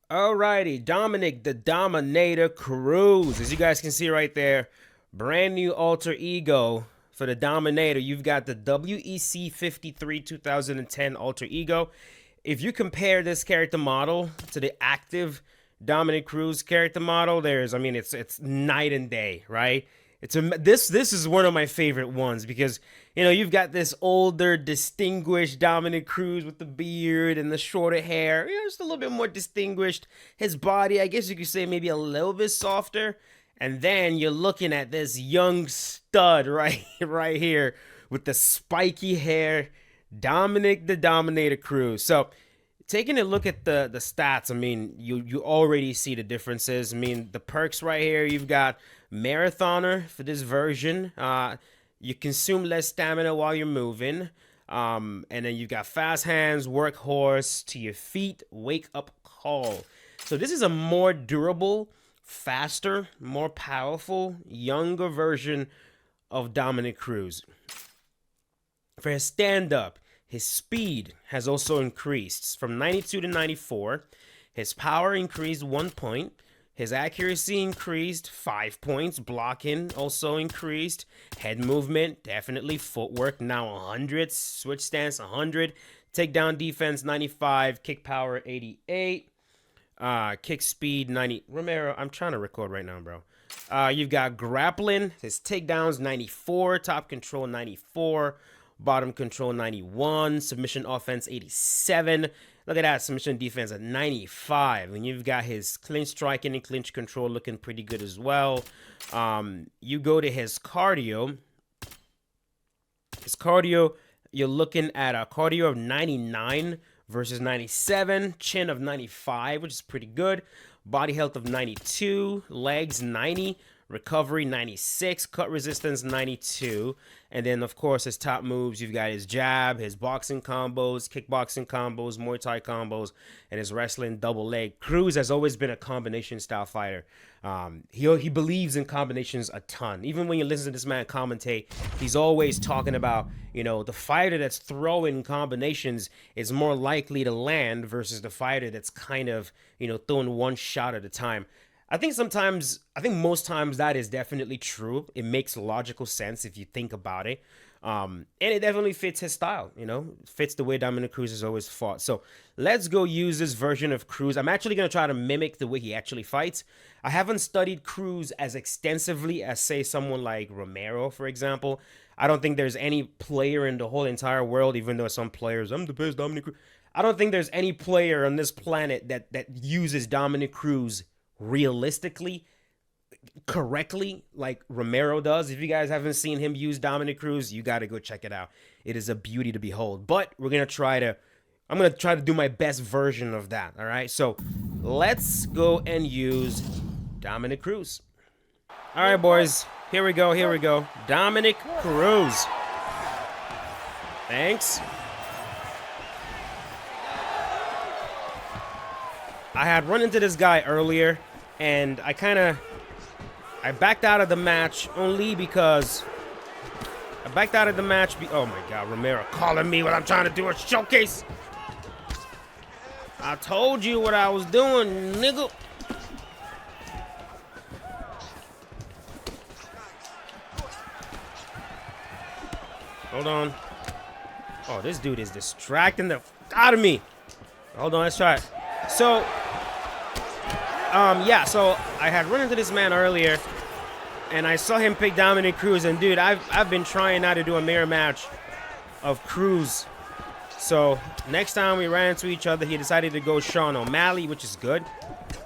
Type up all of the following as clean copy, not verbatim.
Alrighty, Dominick the Dominator Cruz. As you guys can see right there, brand new alter ego for the Dominator. You've got the WEC 53 2010 alter ego. If you compare this character model to the active Dominick Cruz character model, it's night and day, right? This is one of my favorite ones because you've got this older, distinguished Dominick Cruz with the beard and the shorter hair, just a little bit more distinguished. His body, I guess you could say, maybe a little bit softer. And then you're looking at this young stud right here with the spiky hair, Dominick the Dominator Cruz. So taking a look at the stats, you already see the differences. The perks right here, you've got marathoner for this version. You consume less stamina while you're moving. And then you've got fast hands, workhorse, to your feet, wake up call. So this is a more durable, faster, more powerful, younger version of Dominick Cruz. For his stand-up, his speed has also increased from 92 to 94. His power increased 1 point. His accuracy increased 5 points. Blocking also increased. Head movement, definitely. Footwork, now 100. Switch stance, 100. Takedown defense, 95. Kick power, 88. Kick speed, 90. Romero, I'm trying to record right now, bro. You've got grappling. His takedowns, 94. Top control, 94. Bottom control, 91. Submission offense, 87. Look at that. Submission defense at 95. And you've got his clinch striking and clinch control looking pretty good as well. You go to his cardio. His cardio, you're looking at a cardio of 99 versus 97. Chin of 95, which is pretty good. Body health of 92. Legs, 90. Recovery, 96. Cut resistance, 92. And then, of course, his top moves, you've got his jab, his boxing combos, kickboxing combos, Muay Thai combos, and his wrestling double leg. Cruz has always been a combination style fighter. He believes in combinations a ton. Even when you listen to this man commentate, he's always talking about, the fighter that's throwing combinations is more likely to land versus the fighter that's kind of, throwing one shot at a time. I think most times that is definitely true. It makes logical sense if you think about it. And it definitely fits his style, fits the way Dominick Cruz has always fought. So let's go use this version of Cruz. I'm actually going to try to mimic the way he actually fights. I haven't studied Cruz as extensively as, say, someone like Romero, for example. I don't think there's any player in the whole entire world, even though some players, I'm the best Dominick Cruz. I don't think there's any player on this planet that uses Dominick Cruz realistically, correctly, like Romero does. If you guys haven't seen him use Dominick Cruz, you got to go check it out. It is a beauty to behold. But I'm going to try to do my best version of that. All right. So let's go and use Dominick Cruz. All right, boys. Here we go. Dominick Cruz. Thanks. I had run into this guy earlier, and I backed out of the match only because oh my God, Romero calling me while I'm trying to do a showcase. I told you what I was doing, nigga. Hold on. Oh, this dude is distracting the out of me. Hold on, let's try it. So I had run into this man earlier, and I saw him pick Dominick Cruz, and dude, I've been trying not to do a mirror match of Cruz. So next time we ran into each other, he decided to go Sean O'Malley, which is good.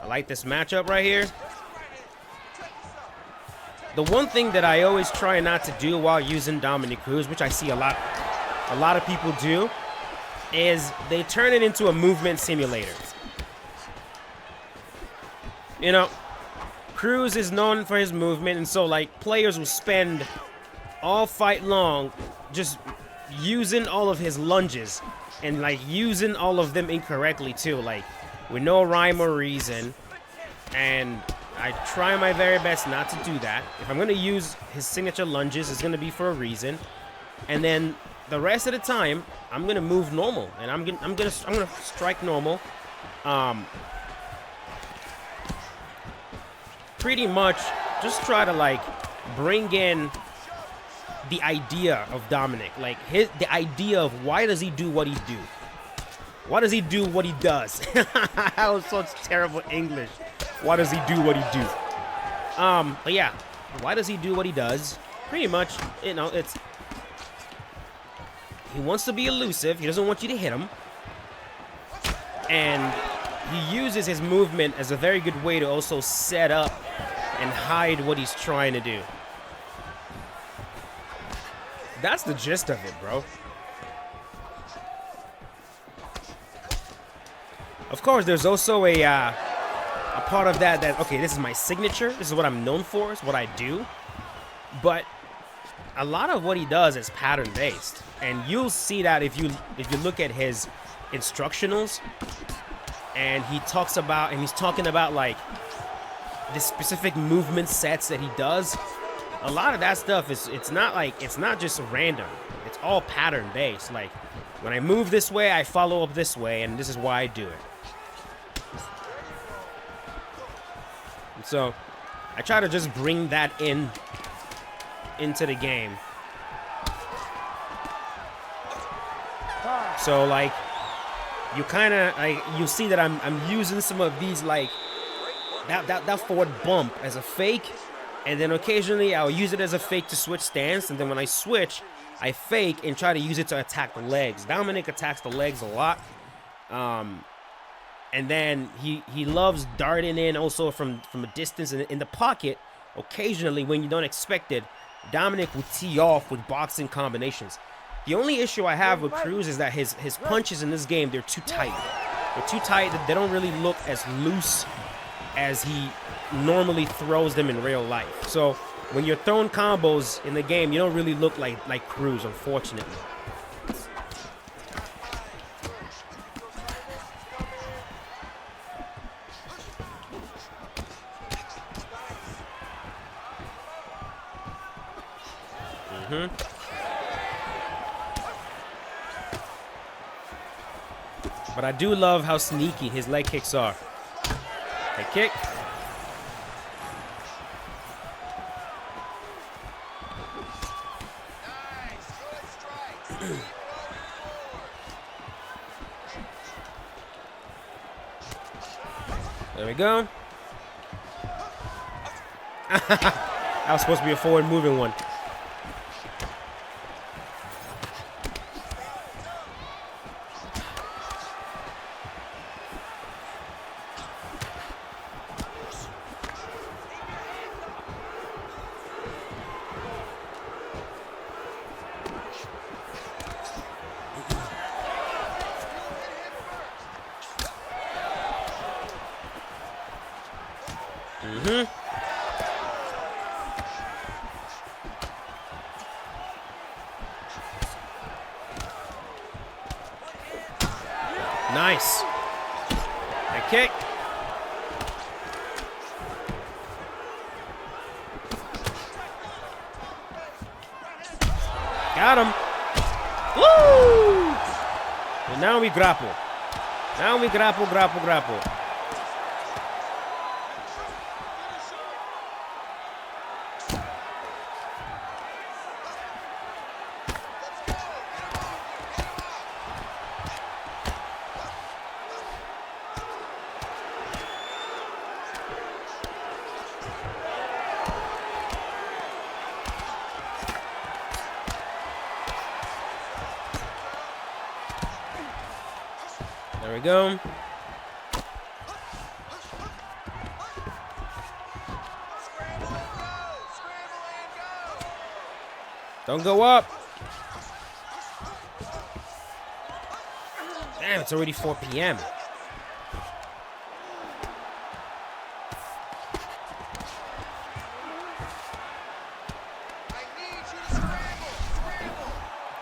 I like this matchup right here. The one thing that I always try not to do while using Dominick Cruz, which I see a lot of people do, is they turn it into a movement simulator. Cruz is known for his movement, and so, players will spend all fight long just using all of his lunges and, using all of them incorrectly, too, with no rhyme or reason. And I try my very best not to do that. If I'm going to use his signature lunges, it's going to be for a reason. And then the rest of the time, I'm going to move normal, and I'm going to strike normal. pretty much just try to like bring in the idea of Dominick, like the idea of why does he do what he do? Why does he do what he does? That was such terrible English. Why does he do what he do? But yeah, why does he do what he does? Pretty much, you know, it's he wants to be elusive. He doesn't want you to hit him, and he uses his movement as a very good way to also set up and hide what he's trying to do. That's the gist of it, bro. Of course, there's also a part of that okay, this is my signature. This is what I'm known for. It's what I do. But a lot of what he does is pattern based, and you'll see that if you look at his instructionals, and he's talking about like the specific movement sets that he does. A lot of that stuff it's not just random. It's all pattern based. Like when I move this way, I follow up this way, and this is why I do it. And so I try to just bring that into the game. So like you kind of you see that I'm using some of these like that forward bump as a fake. And then occasionally I'll use it as a fake to switch stance. And then when I switch, I fake and try to use it to attack the legs. Dominick attacks the legs a lot. And then he loves darting in also from a distance in the pocket. Occasionally, when you don't expect it, Dominick will tee off with boxing combinations. The only issue I have with Cruz is that his punches in this game, they're too tight. They're too tight. They don't really look as loose as he normally throws them in real life. So when you're throwing combos in the game, you don't really look like Cruz, unfortunately. But I do love how sneaky his leg kicks are. Leg kick. There we go. That was supposed to be a forward moving one. Nice. That kick. Got him. Woo! And now we grapple. Now we grapple. There we go. Don't go up. Damn, it's already 4 p.m.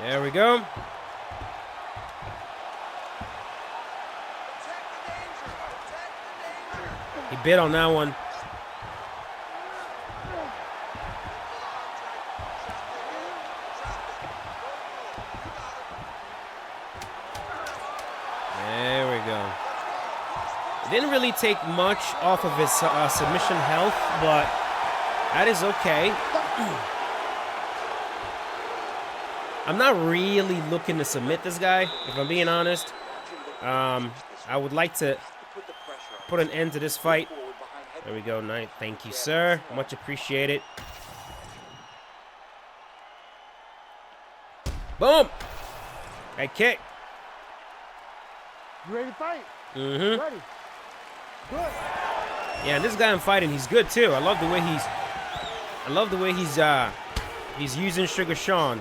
There we go. He bit on that one. There we go. Didn't really take much off of his submission health, but that is okay. I'm not really looking to submit this guy, if I'm being honest. I would like to put an end to this fight. There we go, Knight. Thank you, sir. Much appreciated. Boom! Hey, kick. You ready to fight? Mm-hmm. Ready. Good. Yeah, and this guy I'm fighting, he's good too. I love the way he's using Sugar Sean.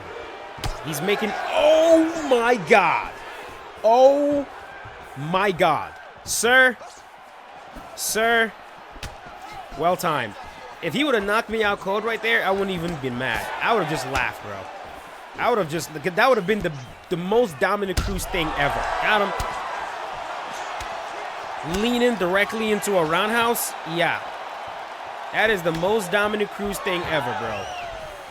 He's making, oh my God. Oh my God. Sir, well timed. If he would have knocked me out cold right there, I wouldn't even been mad. I would have just laughed, bro. I would have just, that would have been the most Dominick Cruz thing ever. Got him. Leaning directly into a roundhouse? Yeah. That is the most Dominick Cruz thing ever, bro.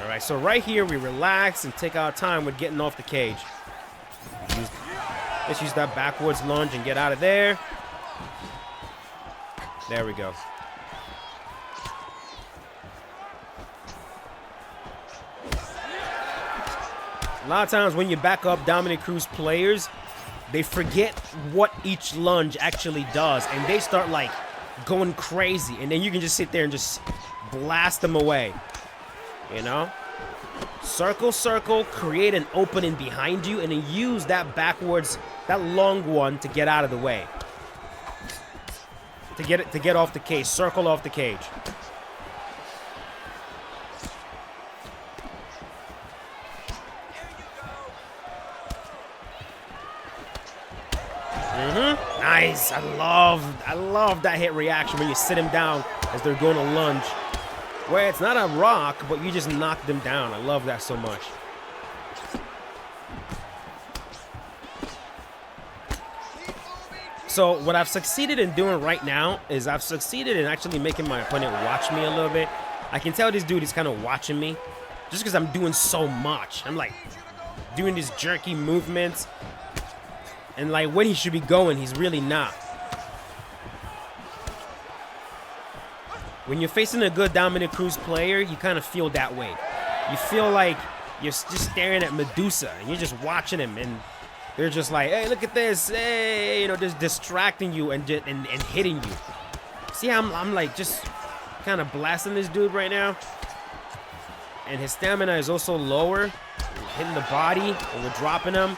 All right, so right here, we relax and take our time with getting off the cage. Let's use that backwards lunge and get out of there. There we go. A lot of times when you back up Dominick Cruz players, they forget what each lunge actually does, and they start like going crazy, and then you can just sit there and just blast them away. You know? Circle, circle, create an opening behind you, and then use that backwards, that long one to get out of the way. To get off the cage. Circle off the cage. Nice. I love that hit reaction when you sit him down as they're going to lunge. Where it's not a rock, but you just knock them down. I love that so much. So what I've succeeded in doing right now is I've succeeded in actually making my opponent watch me a little bit. I can tell this dude is kind of watching me just because I'm doing so much. I'm like doing these jerky movements. And like when he should be going, he's really not. When you're facing a good Dominick Cruz player, you kind of feel that way. You feel like you're just staring at Medusa and you're just watching him, and they're just like, hey, look at this, hey, you know, just distracting you and hitting you. See how I'm like just kind of blasting this dude right now? And his stamina is also lower. We're hitting the body and we're dropping him.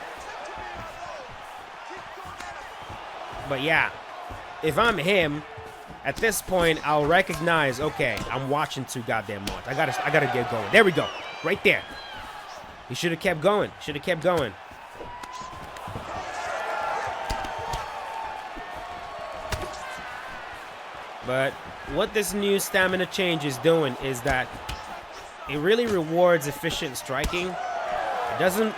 But yeah, if I'm him, at this point, I'll recognize, okay, I'm watching too goddamn much. I gotta get going. There we go. Right there. He should have kept going. Should have kept going. But what this new stamina change is doing is that it really rewards efficient striking. It doesn't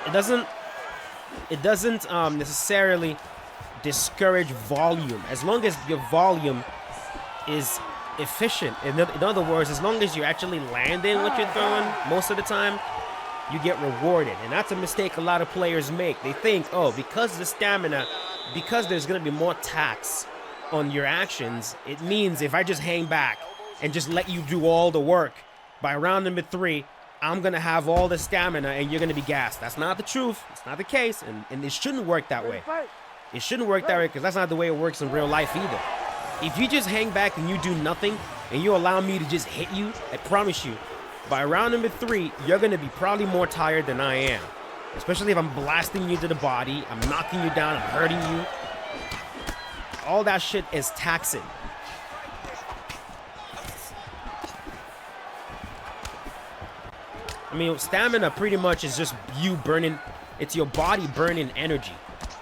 necessarily discourage volume, as long as your volume is efficient. In other words, as long as you're actually landing what you're throwing most of the time, you get rewarded. And that's a mistake a lot of players make. They think, oh, because the stamina, because there's going to be more tax on your actions, it means if I just hang back and just let you do all the work, by round number 3, I'm going to have all the stamina and you're going to be gassed. That's not the truth. It's not the case. And it shouldn't work that way. It shouldn't work that way because that's not the way it works in real life either. If you just hang back and you do nothing and you allow me to just hit you, I promise you, by round number 3, you're going to be probably more tired than I am. Especially if I'm blasting you to the body, I'm knocking you down, I'm hurting you. All that shit is taxing. I mean, stamina pretty much is just you burning, it's your body burning energy.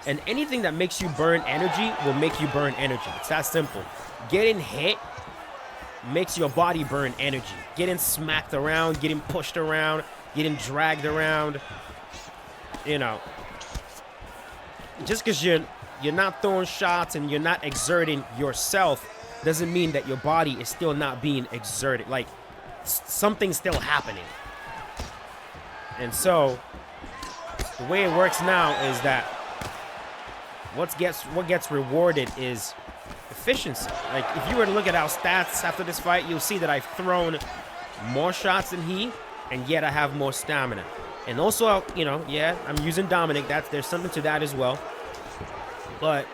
And anything that makes you burn energy will make you burn energy. It's that simple. Getting hit makes your body burn energy. Getting smacked around, getting pushed around, getting dragged around. You know, just because you're not throwing shots and you're not exerting yourself doesn't mean that your body is still not being exerted. Like, something's still happening. And so, the way it works now is that what gets rewarded is efficiency. Like, if you were to look at our stats after this fight, you'll see that I've thrown more shots than he, and yet I have more stamina. And also, you know, yeah, I'm using Dominick. There's something to that as well. But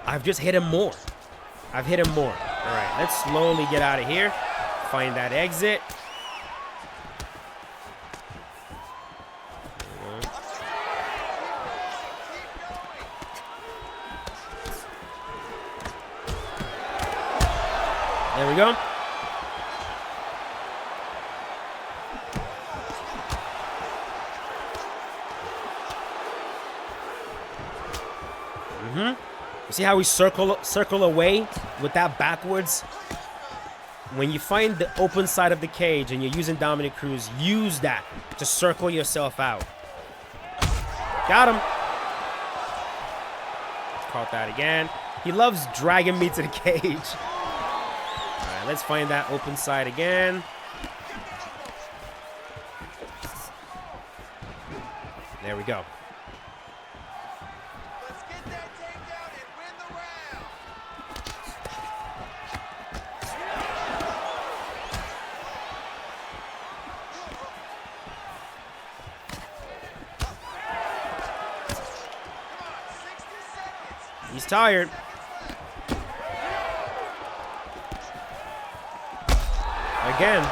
I've just hit him more. I've hit him more. All right, let's slowly get out of here. Find that exit. There we go. You see how we circle away with that backwards? When you find the open side of the cage and you're using Dominick Cruz, use that to circle yourself out. Got him. Caught that again. He loves dragging me to the cage. All right, let's find that open side again. There we go. He's tired. Again.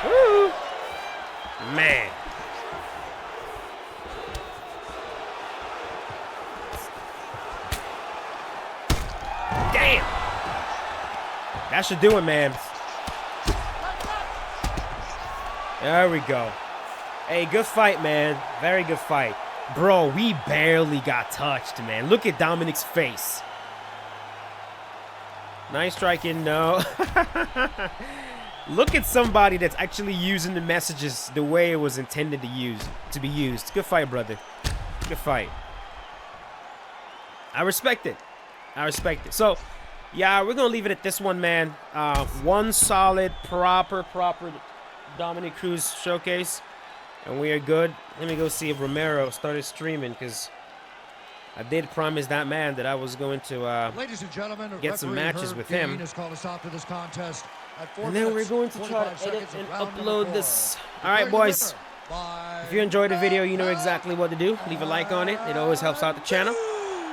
Woo! Man. Damn. That should do it, man. There we go. Hey, good fight, man. Very good fight. Bro, we barely got touched, man. Look at Dominick's face. Nice striking, no. Look at somebody that's actually using the messages the way it was intended to be used. Good fight, brother. Good fight. I respect it. I respect it. So, yeah, we're going to leave it at this one, man. One solid, proper Dominick Cruz showcase. And we are good. Let me go see if Romero started streaming, because I did promise that man that I was going to Ladies and gentlemen, get some matches with him. And then we're going to try to edit and upload this. All right, boys. If you enjoyed the video, you know exactly what to do. Leave a like on it. It always helps out the channel.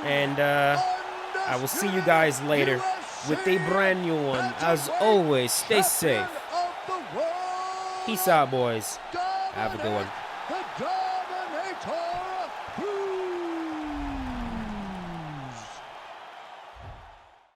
And I will see you guys later with a brand new one. As always, stay safe. Peace out, boys. Have a good one.